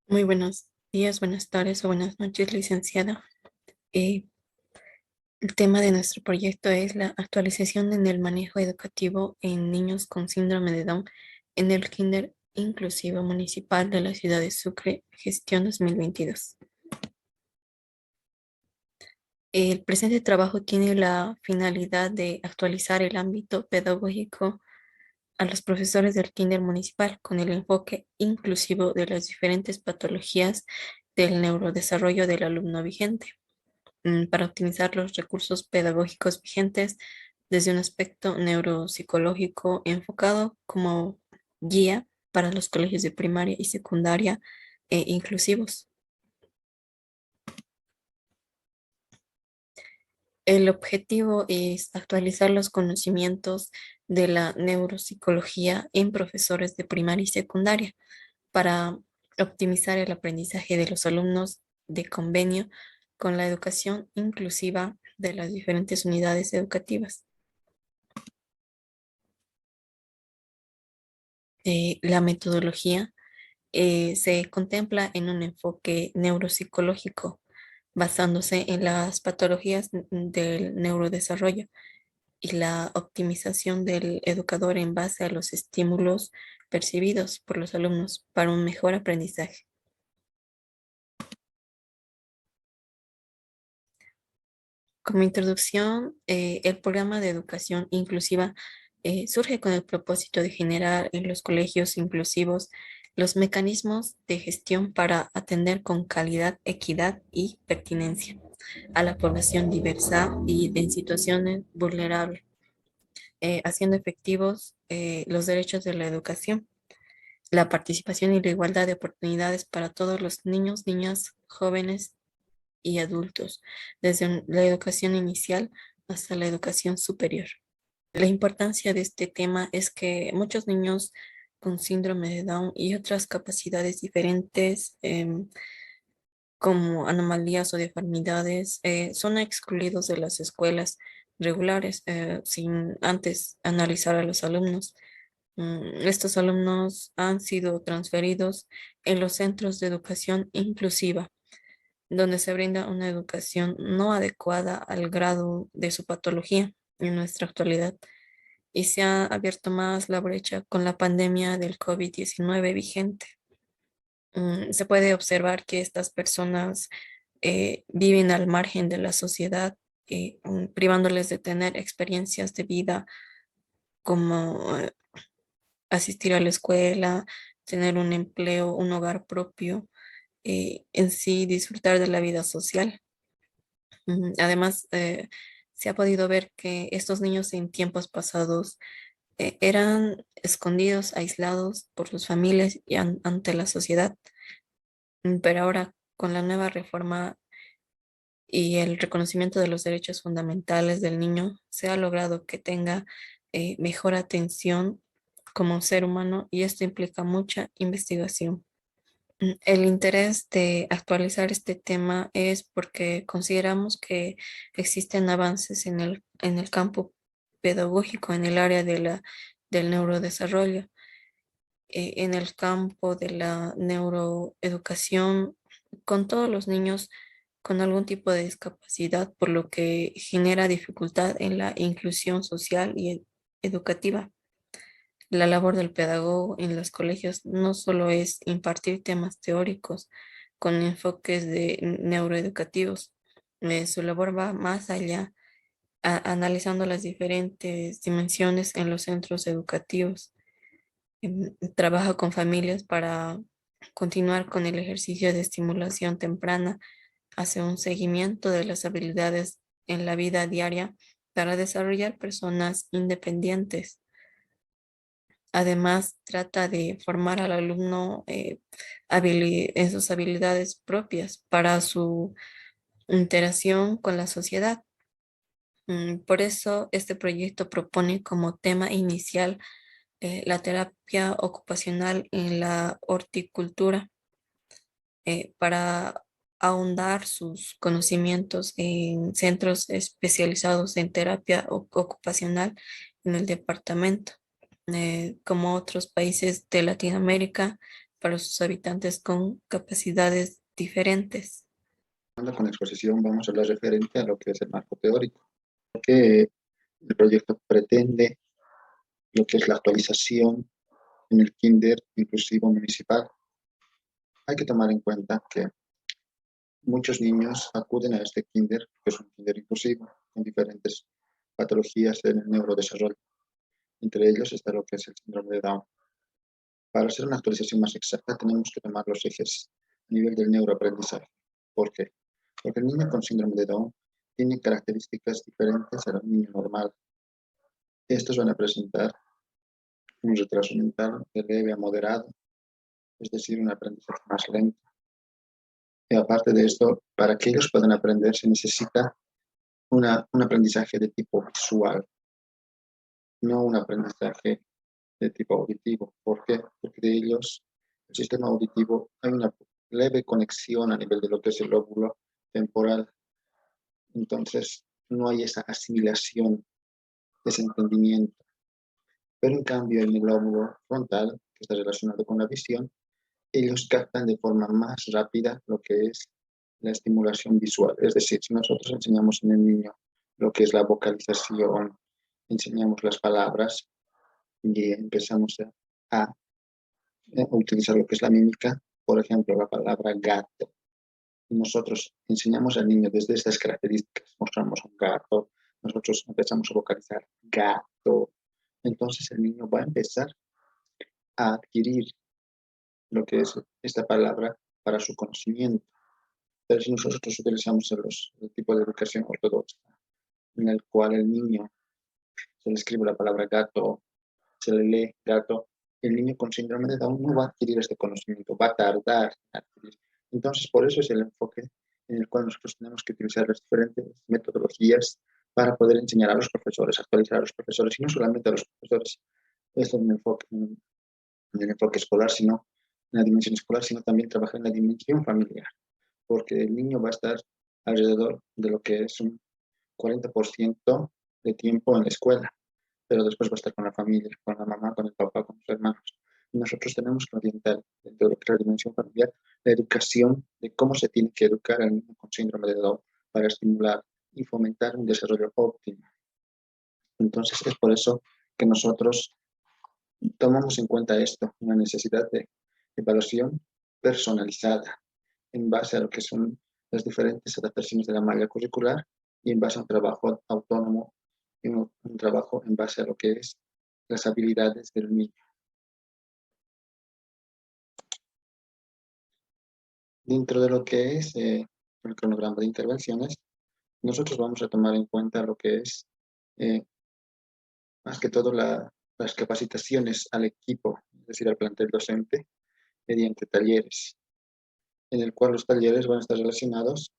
Muy buenos días, buenas tardes o buenas noches, licenciada. Eh, el tema de nuestro proyecto es la actualización en el manejo educativo en niños con síndrome de Down en el Kinder Inclusivo Municipal de la ciudad de Sucre, gestión 2022. El presente trabajo tiene la finalidad de actualizar el ámbito pedagógico a los profesores del Kinder Municipal con el enfoque inclusivo de las diferentes patologías del neurodesarrollo del alumno vigente, para optimizar los recursos pedagógicos vigentes desde un aspecto neuropsicológico enfocado como guía para los colegios de primaria y secundaria inclusivos. El objetivo es actualizar los conocimientos de la neuropsicología en profesores de primaria y secundaria para optimizar el aprendizaje de los alumnos de convenio con la educación inclusiva de las diferentes unidades educativas. La metodología se contempla en un enfoque neuropsicológico basándose en las patologías del neurodesarrollo y la optimización del educador en base a los estímulos percibidos por los alumnos para un mejor aprendizaje. Como introducción, el programa de educación inclusiva surge con el propósito de generar en los colegios inclusivos los mecanismos de gestión para atender con calidad, equidad y pertinencia a la población diversa y en situaciones vulnerables, haciendo efectivos los derechos de la educación, la participación y la igualdad de oportunidades para todos los niños, niñas, jóvenes y adultos, desde la educación inicial hasta la educación superior. La importancia de este tema es que muchos niños con síndrome de Down y otras capacidades diferentes, como anomalías o deformidades, son excluidos de las escuelas regulares sin antes analizar a los alumnos. Estos alumnos han sido transferidos en los centros de educación inclusiva, donde se brinda una educación no adecuada al grado de su patología en nuestra actualidad. Y se ha abierto más la brecha con la pandemia del COVID-19 vigente. Se puede observar que estas personas viven al margen de la sociedad, privándoles de tener experiencias de vida como asistir a la escuela, tener un empleo, un hogar propio, en sí disfrutar de la vida social. Además, se ha podido ver que estos niños en tiempos pasados eran escondidos, aislados por sus familias y ante la sociedad. Pero ahora con la nueva reforma y el reconocimiento de los derechos fundamentales del niño, se ha logrado que tenga mejor atención como ser humano y esto implica mucha investigación. El interés de actualizar este tema es porque consideramos que existen avances en el campo pedagógico, en el área del neurodesarrollo, en el campo de la neuroeducación, con todos los niños con algún tipo de discapacidad, por lo que genera dificultad en la inclusión social y educativa. La labor del pedagogo en los colegios no solo es impartir temas teóricos con enfoques de neuroeducativos, su labor va más allá, analizando las diferentes dimensiones en los centros educativos. Trabaja con familias para continuar con el ejercicio de estimulación temprana, hace un seguimiento de las habilidades en la vida diaria para desarrollar personas independientes. Además, trata de formar al alumno en sus habilidades propias para su interacción con la sociedad. Por eso, este proyecto propone como tema inicial la terapia ocupacional en la horticultura para ahondar sus conocimientos en centros especializados en terapia ocupacional en el departamento, como otros países de Latinoamérica, para sus habitantes con capacidades diferentes. Con la exposición vamos a hablar referente a lo que es el marco teórico, que el proyecto pretende lo que es la actualización en el kinder inclusivo municipal. Hay que tomar en cuenta que muchos niños acuden a este kinder, que es un kinder inclusivo, con diferentes patologías en el neurodesarrollo. Entre ellos está lo que es el síndrome de Down. Para hacer una actualización más exacta, tenemos que tomar los ejes a nivel del neuroaprendizaje. ¿Por qué? Porque el niño con síndrome de Down tiene características diferentes al niño normal. Estos van a presentar un retraso mental de leve a moderado, es decir, un aprendizaje más lento. Y aparte de esto, para que ellos puedan aprender se necesita un aprendizaje de tipo visual, no un aprendizaje de tipo auditivo. ¿Por qué? Porque de ellos, el sistema auditivo, hay una leve conexión a nivel de lo que es el lóbulo temporal. Entonces, no hay esa asimilación, ese entendimiento. Pero en cambio, en el lóbulo frontal, que está relacionado con la visión, ellos captan de forma más rápida lo que es la estimulación visual. Es decir, si nosotros enseñamos en el niño lo que es la vocalización, enseñamos las palabras y empezamos a utilizar lo que es la mímica, por ejemplo, la palabra gato. Y nosotros enseñamos al niño desde estas características, mostramos un gato, nosotros empezamos a vocalizar gato. Entonces el niño va a empezar a adquirir lo que es esta palabra para su conocimiento. Pero si nosotros utilizamos el tipo de educación ortodoxa, en el cual el niño se le escribe la palabra gato, se le lee gato, el niño con síndrome de Down no va a adquirir este conocimiento, va a tardar en adquirir. Entonces, por eso es el enfoque en el cual nosotros tenemos que utilizar las diferentes metodologías para poder enseñar a los profesores, actualizar a los profesores, y no solamente a los profesores. Esto en el enfoque escolar, sino en la dimensión escolar, sino también trabajar en la dimensión familiar, porque el niño va a estar alrededor de lo que es un 40% de tiempo en la escuela, pero después va a estar con la familia, con la mamá, con el papá, con sus hermanos. Y nosotros tenemos que orientar dentro de la dimensión familiar la educación de cómo se tiene que educar al niño con síndrome de Down para estimular y fomentar un desarrollo óptimo. Entonces es por eso que nosotros tomamos en cuenta esto, una necesidad de evaluación personalizada en base a lo que son las diferentes adaptaciones de la malla curricular y en base a un trabajo autónomo y un trabajo en base a lo que es las habilidades del niño. Dentro de lo que es el cronograma de intervenciones, nosotros vamos a tomar en cuenta lo que es eh, más que todo las capacitaciones al equipo, es decir, al plantel docente, mediante talleres, en el cual los talleres van a estar relacionados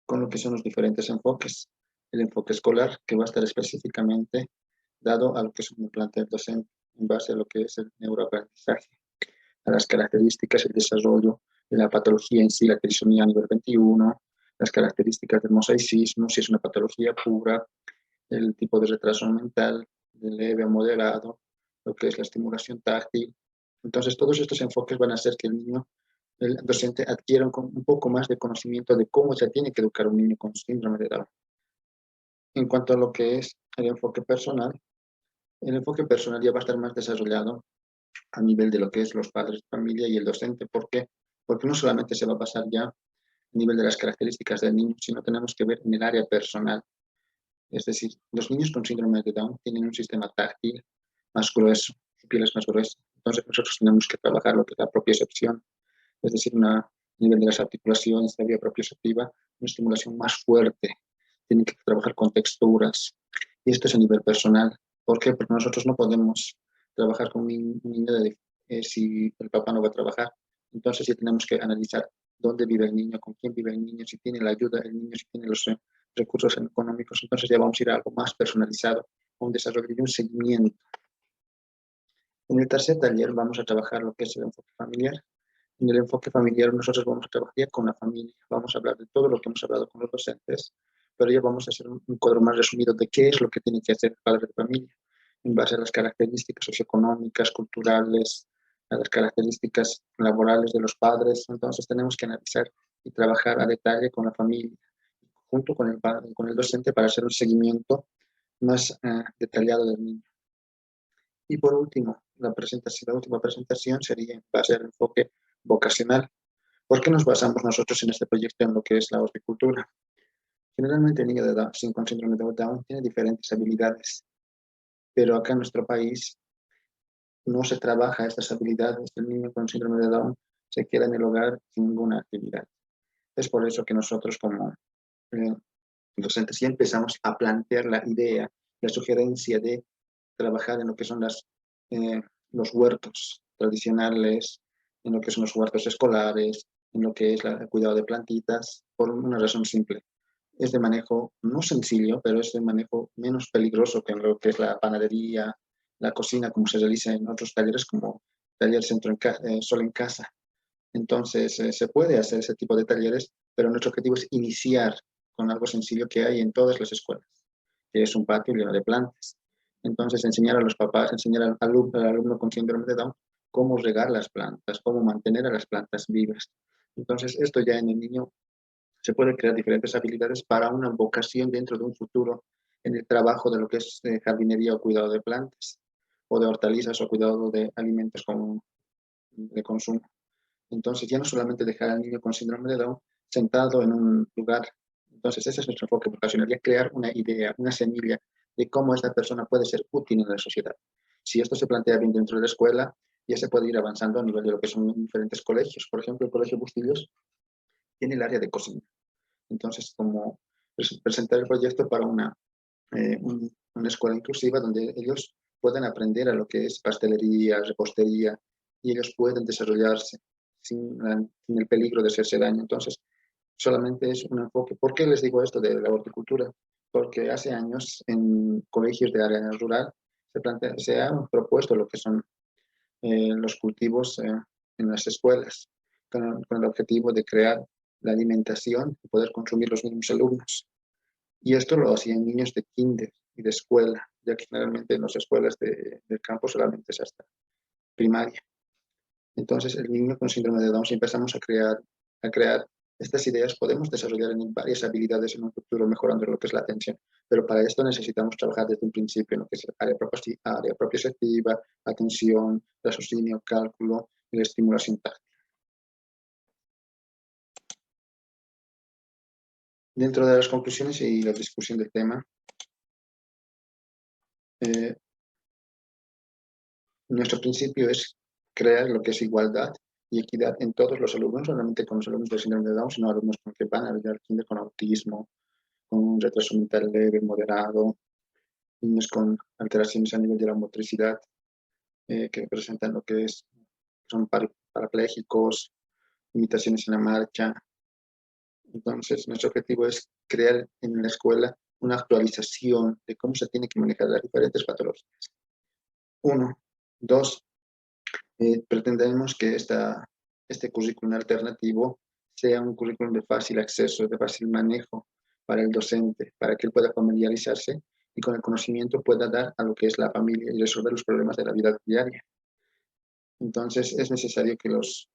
con lo que son los diferentes enfoques. El enfoque escolar, que va a estar específicamente dado a lo que es un plantel docente, en base a lo que es el neuroaprendizaje, a las características, el desarrollo de la patología en sí, la trisomía a nivel 21, las características del mosaicismo, si es una patología pura, el tipo de retraso mental, de leve a moderado, lo que es la estimulación táctil. Entonces, todos estos enfoques van a hacer que el niño, el docente, adquiera un poco más de conocimiento de cómo se tiene que educar a un niño con síndrome de Down. En cuanto a lo que es el enfoque personal ya va a estar más desarrollado a nivel de lo que es los padres de familia y el docente. ¿Por qué? Porque no solamente se va a basar ya a nivel de las características del niño, sino tenemos que ver en el área personal. Es decir, los niños con síndrome de Down tienen un sistema táctil más grueso, su piel es más gruesa. Entonces nosotros tenemos que trabajar lo que es la propiocepción, es decir, a nivel de las articulaciones, la vía propioceptiva, una estimulación más fuerte. Tienen que trabajar con texturas. Y esto es a nivel personal. ¿Por qué? Porque nosotros no podemos trabajar con un niño si el papá no va a trabajar. Entonces sí tenemos que analizar dónde vive el niño, con quién vive el niño, si tiene la ayuda el niño, si tiene los recursos económicos. Entonces ya vamos a ir a algo más personalizado, a un desarrollo y un seguimiento. En el tercer taller vamos a trabajar lo que es el enfoque familiar. En el enfoque familiar nosotros vamos a trabajar con la familia, vamos a hablar de todo lo que hemos hablado con los docentes, pero ya vamos a hacer un cuadro más resumido de qué es lo que tiene que hacer el padre de familia, en base a las características socioeconómicas, culturales, a las características laborales de los padres. Entonces tenemos que analizar y trabajar a detalle con la familia, junto con el padre, con el docente, para hacer un seguimiento más detallado del niño. Y por último, la última presentación sería en base al enfoque vocacional. ¿Por qué nos basamos nosotros en este proyecto en lo que es la horticultura? Generalmente el niño de Down, con síndrome de Down tiene diferentes habilidades, pero acá en nuestro país no se trabaja estas habilidades. El niño con síndrome de Down se queda en el hogar sin ninguna actividad. Es por eso que nosotros como docentes ya empezamos a plantear la idea, la sugerencia de trabajar en lo que son los huertos tradicionales, en lo que son los huertos escolares, en lo que es el cuidado de plantitas, por una razón simple. Es de manejo no sencillo, pero es de manejo menos peligroso que en lo que es la panadería, la cocina, como se realiza en otros talleres como taller solo en casa. Entonces, se puede hacer ese tipo de talleres, pero nuestro objetivo es iniciar con algo sencillo que hay en todas las escuelas, que es un patio lleno de plantas. Entonces, enseñar a los papás, enseñar al alumno con síndrome de Down cómo regar las plantas, cómo mantener a las plantas vivas. Entonces, esto ya en el niño se puede crear diferentes habilidades para una vocación dentro de un futuro en el trabajo de lo que es jardinería o cuidado de plantas, o de hortalizas o cuidado de alimentos de consumo. Entonces, ya no solamente dejar al niño con síndrome de Down sentado en un lugar. Entonces, ese es nuestro enfoque vocacional, ya crear una idea, una semilla de cómo esta persona puede ser útil en la sociedad. Si esto se plantea bien dentro de la escuela, ya se puede ir avanzando a nivel de lo que son diferentes colegios. Por ejemplo, el Colegio Bustillos tiene el área de cocina. Entonces, como presentar el proyecto para una escuela inclusiva donde ellos puedan aprender a lo que es pastelería, repostería, y ellos pueden desarrollarse sin el peligro de hacerse daño. Entonces, solamente es un enfoque. ¿Por qué les digo esto de la horticultura? Porque hace años en colegios de área rural se han propuesto lo que son los cultivos en las escuelas, con el objetivo de crear la alimentación y poder consumir los mismos alumnos. Y esto lo hacían niños de kinder y de escuela, ya que generalmente en las escuelas del campo solamente es hasta primaria. Entonces, el niño con síndrome de Down, si empezamos a crear estas ideas, podemos desarrollar en varias habilidades en un futuro, mejorando lo que es la atención. Pero para esto necesitamos trabajar desde un principio en lo que es área propioceptiva, atención, raciocinio, cálculo y la estimulación táctil. Dentro de las conclusiones y la discusión del tema, eh, nuestro principio es crear lo que es igualdad y equidad en todos los alumnos, no solamente con los alumnos de síndrome de Down, sino alumnos que van a al kinder con autismo, con un retraso mental leve, moderado, niños con alteraciones a nivel de la motricidad, que presentan lo que son parapléjicos, limitaciones en la marcha. Entonces, nuestro objetivo es crear en la escuela una actualización de cómo se tiene que manejar las diferentes patologías. Uno. Dos, pretendemos que este currículum alternativo sea un currículum de fácil acceso, de fácil manejo para el docente, para que él pueda familiarizarse y con el conocimiento pueda dar a lo que es la familia y resolver los problemas de la vida diaria. Entonces, es necesario que los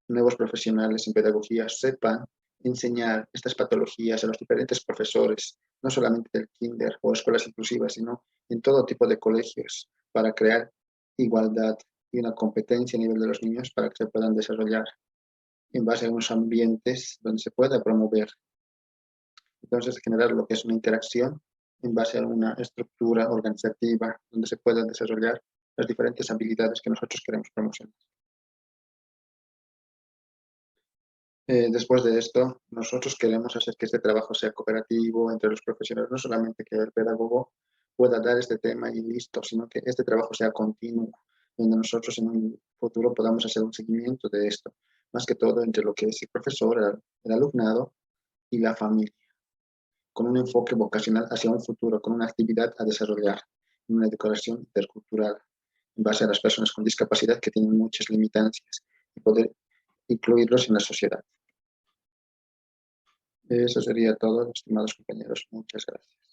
nuevos profesionales en pedagogía sepan enseñar estas patologías a los diferentes profesores, no solamente del kinder o escuelas inclusivas, sino en todo tipo de colegios, para crear igualdad y una competencia a nivel de los niños para que se puedan desarrollar en base a unos ambientes donde se pueda promover. Entonces, generar lo que es una interacción en base a una estructura organizativa donde se puedan desarrollar las diferentes habilidades que nosotros queremos promocionar. Después de esto, nosotros queremos hacer que este trabajo sea cooperativo entre los profesionales, no solamente que el pedagogo pueda dar este tema y listo, sino que este trabajo sea continuo, donde nosotros en un futuro podamos hacer un seguimiento de esto, más que todo entre lo que es el profesor, el alumnado y la familia, con un enfoque vocacional hacia un futuro, con una actividad a desarrollar, una educación intercultural en base a las personas con discapacidad que tienen muchas limitancias y poder incluirlos en la sociedad. Eso sería todo, estimados compañeros. Muchas gracias.